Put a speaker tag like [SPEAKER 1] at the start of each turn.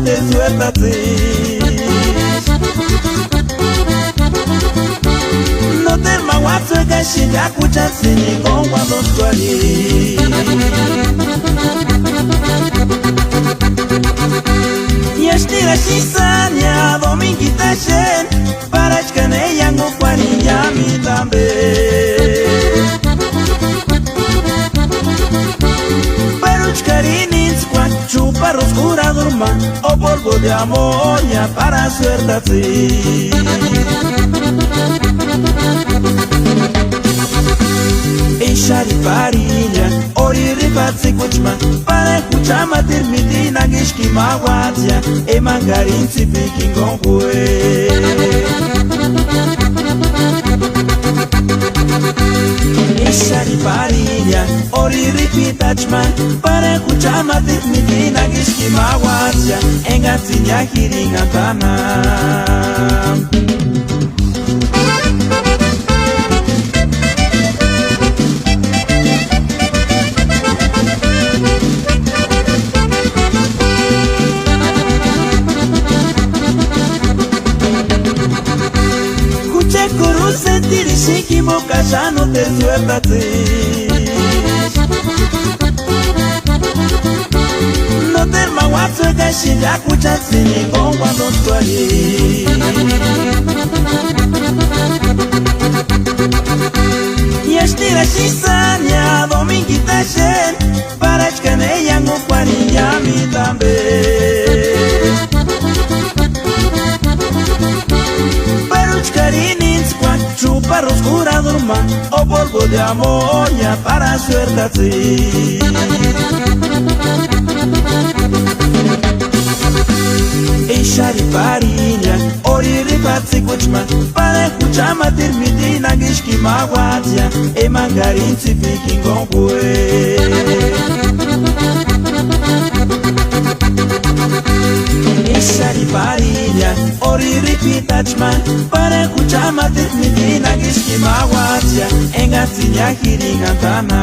[SPEAKER 1] te sueltați. No te mawatswe gashinga kuchatsini ngongwa dotwali. Yashtira shisanya domingita shen parachkane yango kwani yami tambe. Paruchkarinins kwa chupa roscura durma o polvo de amonia para suertați. Ishari farinha, ori rifatsi kuchma para kuchama termitina gishki mawatia e mangarin tsipiki ngongwe. Ishari farinha, ori ripitachma para kuchama termitina gishki mawatia e ngatinya hiringa tana. Sentir shiki boca ya no te sueltați. No te mawatswe gashinga kuchatsini ngongwa dotwali. Yashtira shisanya domingita shen parachkane yango kwani yami tambe. Paruchkarinins kwa chupa roscura durma o polvo de amonia para suertați. Ishari farinha, ori rifatsi kuchma para kuchama termitina gishki mawatia e mangarin tsipiki ngongwe. Ishari farinha, ori ripitachma para kuchama termitina gishki mawatia e ngatinya hiringa tana.